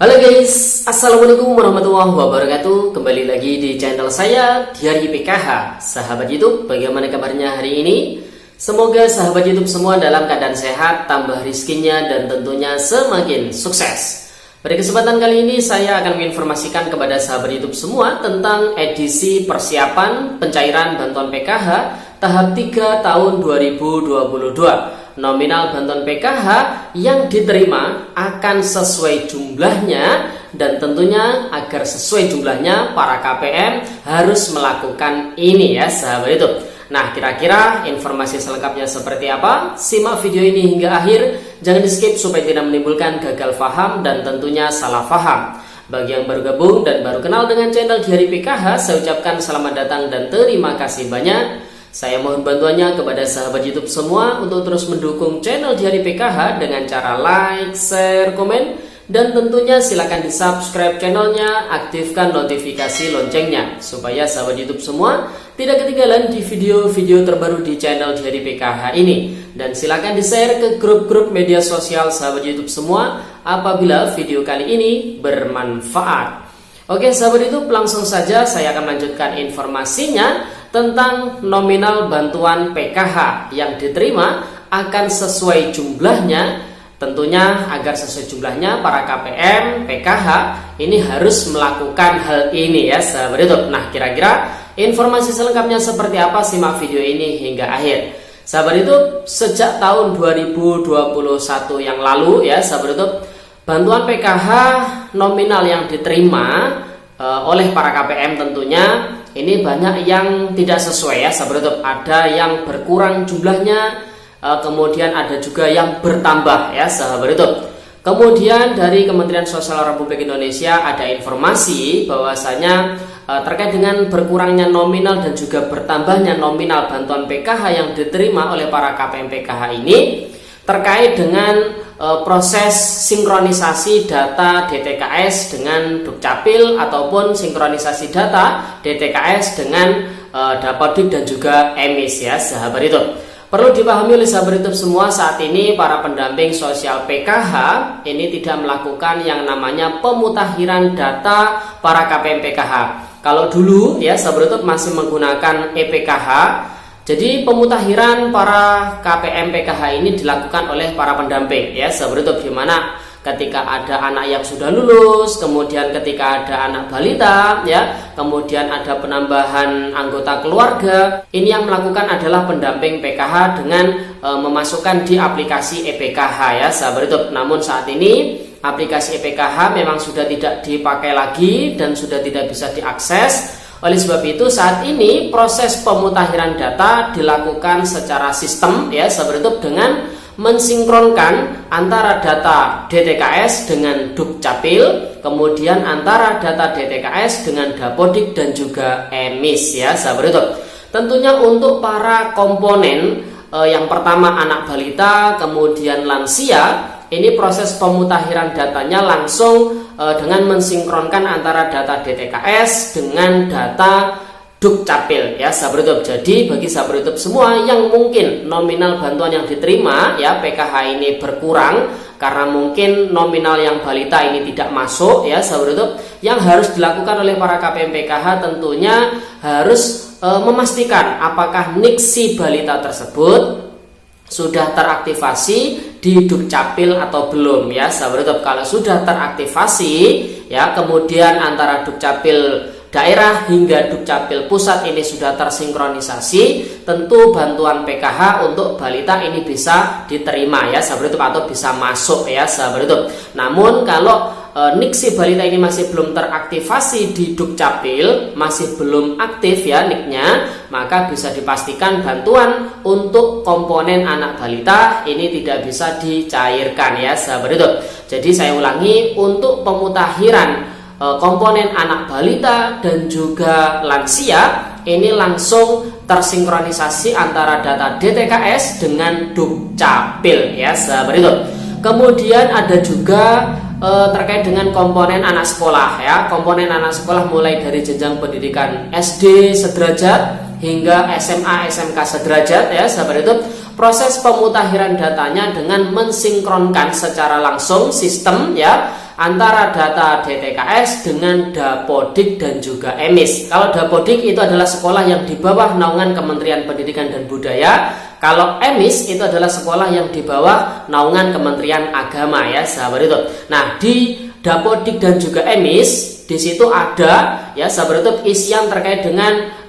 Halo guys, assalamualaikum warahmatullahi wabarakatuh. Kembali lagi di channel saya Diari PKH. Sahabat YouTube, bagaimana kabarnya hari ini? Semoga sahabat YouTube semua dalam keadaan sehat, tambah rizkinya, dan tentunya semakin sukses. Pada kesempatan kali ini saya akan menginformasikan kepada sahabat YouTube semua tentang edisi persiapan pencairan bantuan PKH tahap 3 tahun 2022. Nominal bantuan PKH yang diterima akan sesuai jumlahnya, dan tentunya agar sesuai jumlahnya para KPM harus melakukan ini ya sahabat YouTube. Nah, kira-kira informasi selengkapnya seperti apa? Simak video ini hingga akhir, jangan di skip supaya tidak menimbulkan gagal paham dan tentunya salah paham. Bagi yang baru gabung dan baru kenal dengan channel Diari PKH, saya ucapkan selamat datang dan terima kasih banyak. Saya mohon bantuannya kepada sahabat YouTube semua untuk terus mendukung channel Diari PKH dengan cara like, share, komen, dan tentunya silakan di subscribe channelnya, aktifkan notifikasi loncengnya supaya sahabat YouTube semua tidak ketinggalan di video-video terbaru di channel Diari PKH ini. Dan silakan di share ke grup-grup media sosial sahabat YouTube semua apabila video kali ini bermanfaat. Oke sahabat YouTube, langsung saja saya akan melanjutkan informasinya tentang nominal bantuan PKH yang diterima akan sesuai jumlahnya. Tentunya agar sesuai jumlahnya para KPM PKH ini harus melakukan hal ini ya sahabat YouTube. Nah, kira-kira informasi selengkapnya seperti apa? Simak video ini hingga akhir. Sahabat YouTube, sejak tahun 2021 yang lalu ya sahabat YouTube, bantuan PKH nominal yang diterima oleh para KPM tentunya ini banyak yang tidak sesuai ya sahabat YouTube. Ada yang berkurang jumlahnya, kemudian ada juga yang bertambah ya sahabat YouTube. Kemudian dari Kementerian Sosial Republik Indonesia ada informasi bahwasanya terkait dengan berkurangnya nominal dan juga bertambahnya nominal bantuan PKH yang diterima oleh para KPM PKH ini terkait dengan proses sinkronisasi data DTKS dengan Dukcapil ataupun sinkronisasi data DTKS dengan Dapodik dan juga EMIS ya sahabat YouTube. Perlu dipahami oleh sahabat YouTube semua, saat ini para pendamping sosial PKH ini tidak melakukan yang namanya pemutakhiran data para KPM PKH. Kalau dulu ya sahabat YouTube masih menggunakan EPKH. Jadi pemutakhiran para KPM PKH ini dilakukan oleh para pendamping ya sahabat YouTube, di mana ketika ada anak yang sudah lulus, kemudian ketika ada anak balita ya, kemudian ada penambahan anggota keluarga, ini yang melakukan adalah pendamping PKH dengan memasukkan di aplikasi EPKH ya sahabat YouTube. Namun saat ini aplikasi EPKH memang sudah tidak dipakai lagi dan sudah tidak bisa diakses. Oleh sebab itu saat ini proses pemutakhiran data dilakukan secara sistem ya sahabat YouTube dengan mensinkronkan antara data DTKS dengan Dukcapil, kemudian antara data DTKS dengan Dapodik dan juga EMIS ya sahabat YouTube. Tentunya untuk para komponen yang pertama anak balita, kemudian lansia, ini proses pemutakhiran datanya langsung dengan mensinkronkan antara data DTKS dengan data Dukcapil ya sahabat YouTube. Jadi bagi sahabat YouTube semua yang mungkin nominal bantuan yang diterima ya PKH ini berkurang karena mungkin nominal yang balita ini tidak masuk ya sahabat YouTube, yang harus dilakukan oleh para KPM PKH tentunya harus memastikan apakah NIK si balita tersebut sudah teraktivasi di Dukcapil atau belum ya sahabat YouTube. Kalau sudah teraktivasi ya, kemudian antara Dukcapil daerah hingga Dukcapil pusat ini sudah tersinkronisasi, tentu bantuan PKH untuk balita ini bisa diterima ya sahabat YouTube, atau bisa masuk ya sahabat YouTube. Namun kalau NIK si balita ini masih belum teraktivasi di Dukcapil, masih belum aktif ya NIK-nya, maka bisa dipastikan bantuan untuk komponen anak balita ini tidak bisa dicairkan ya sahabat YouTube. Jadi saya ulangi, untuk pemutakhiran komponen anak balita dan juga lansia ini langsung tersinkronisasi antara data DTKS dengan Dukcapil ya sahabat YouTube. Kemudian ada juga terkait dengan komponen anak sekolah ya. Komponen anak sekolah mulai dari jenjang pendidikan SD sederajat hingga SMA SMK sederajat ya sahabat YouTube. Proses pemutakhiran datanya dengan mensinkronkan secara langsung sistem ya antara data DTKS dengan Dapodik dan juga EMIS. Kalau Dapodik itu adalah sekolah yang di bawah naungan Kementerian Pendidikan dan Budaya. Kalau EMIS itu adalah sekolah yang di bawah naungan Kementerian Agama ya sahabat YouTube. Nah, di Dapodik dan juga EMIS di situ ada ya sahabat YouTube isian terkait dengan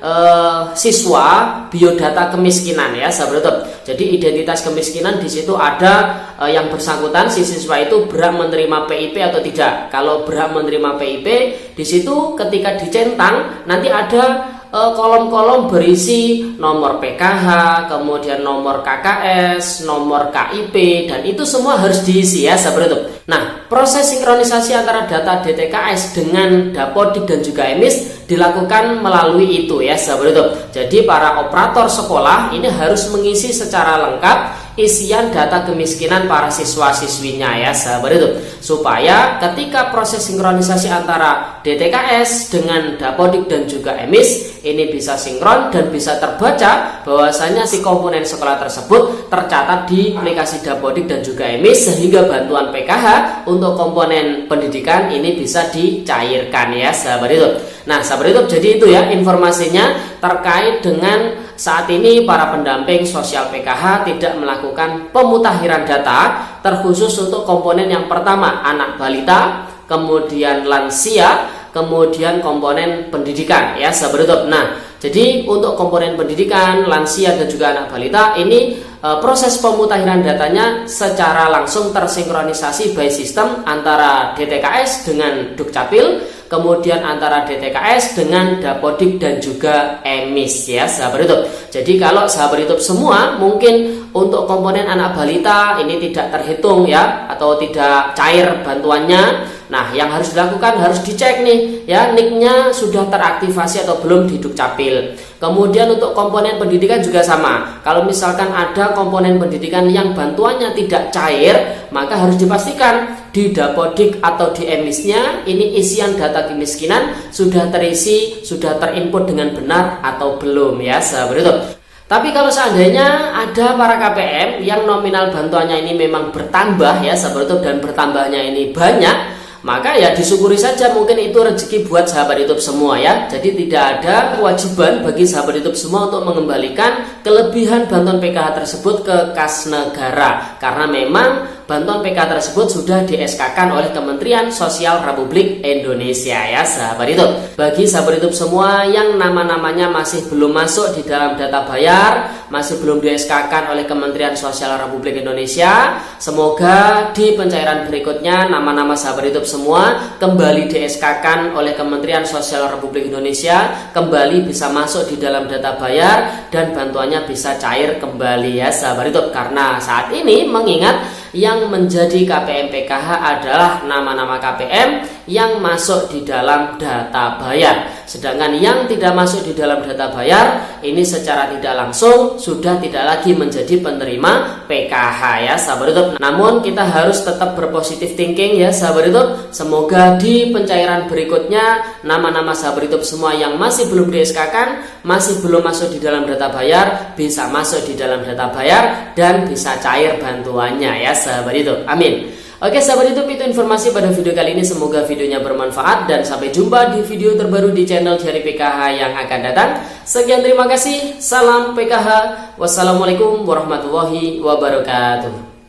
siswa biodata kemiskinan ya sahabat YouTube. Jadi identitas kemiskinan di situ ada yang bersangkutan si siswa itu berhak menerima PIP atau tidak. Kalau berhak menerima PIP di situ ketika dicentang nanti ada kolom-kolom berisi nomor PKH, kemudian nomor KKS, nomor KIP, dan itu semua harus diisi ya sahabat YouTube. Nah, proses sinkronisasi antara data DTKS dengan Dapodik dan juga EMIS dilakukan melalui itu ya sahabat YouTube. Jadi para operator sekolah ini harus mengisi secara lengkap isian data kemiskinan para siswa-siswinya ya sahabat YouTube, supaya ketika proses sinkronisasi antara DTKS dengan Dapodik dan juga EMIS ini bisa sinkron dan bisa terbaca bahwasanya si komponen sekolah tersebut tercatat di aplikasi Dapodik dan juga EMIS, sehingga bantuan PKH untuk komponen pendidikan ini bisa dicairkan ya sahabat YouTube. Nah sahabat YouTube, jadi itu ya informasinya terkait dengan saat ini para pendamping sosial PKH tidak melakukan pemutakhiran data terkhusus untuk komponen yang pertama anak balita, kemudian lansia, kemudian komponen pendidikan ya sahabat YouTube. Nah, jadi untuk komponen pendidikan, lansia dan juga anak balita ini proses pemutakhiran datanya secara langsung tersinkronisasi by system antara DTKS dengan Dukcapil, kemudian antara DTKS dengan Dapodik dan juga EMIS ya sahabat YouTube. Jadi kalau sahabat YouTube semua mungkin untuk komponen anak balita ini tidak terhitung ya, atau tidak cair bantuannya. Nah, yang harus dilakukan harus dicek nih ya, nicknya sudah teraktivasi atau belum di Dukcapil. Kemudian untuk komponen pendidikan juga sama. Kalau misalkan ada komponen pendidikan yang bantuannya tidak cair, maka harus dipastikan di Dapodik atau di EMIS-nya ini isian data kemiskinan sudah terisi, sudah terinput dengan benar atau belum ya sahabat YouTube. Tapi kalau seandainya ada para KPM yang nominal bantuannya ini memang bertambah ya sahabat YouTube, dan bertambahnya ini banyak, maka ya disyukuri saja, mungkin itu rezeki buat sahabat YouTube semua ya. Jadi tidak ada kewajiban bagi sahabat YouTube semua untuk mengembalikan kelebihan bantuan PKH tersebut ke kas negara, karena memang bantuan PKH tersebut sudah di-SK-kan oleh Kementerian Sosial Republik Indonesia ya sahabat YouTube. Bagi sahabat YouTube semua yang nama-namanya masih belum masuk di dalam data bayar, masih belum di-SK-kan oleh Kementerian Sosial Republik Indonesia, semoga di pencairan berikutnya nama-nama sahabat YouTube semua kembali di-SK-kan oleh Kementerian Sosial Republik Indonesia, kembali bisa masuk di dalam data bayar dan bantuannya bisa cair kembali ya sahabat YouTube. Karena saat ini mengingat yang menjadi KPM PKH adalah nama-nama KPM yang masuk di dalam data bayar. Sedangkan yang tidak masuk di dalam data bayar ini secara tidak langsung sudah tidak lagi menjadi penerima PKH ya sahabat YouTube. Namun kita harus tetap berpositif thinking ya sahabat YouTube. Semoga di pencairan berikutnya nama-nama sahabat YouTube semua yang masih belum di-SK-kan, masih belum masuk di dalam data bayar, bisa masuk di dalam data bayar dan bisa cair bantuannya ya sahabat YouTube. Amin. Oke sahabat YouTube, itu informasi pada video kali ini. Semoga videonya bermanfaat dan sampai jumpa di video terbaru di channel Diari PKH yang akan datang. Sekian, terima kasih. Salam PKH. Wassalamualaikum warahmatullahi wabarakatuh.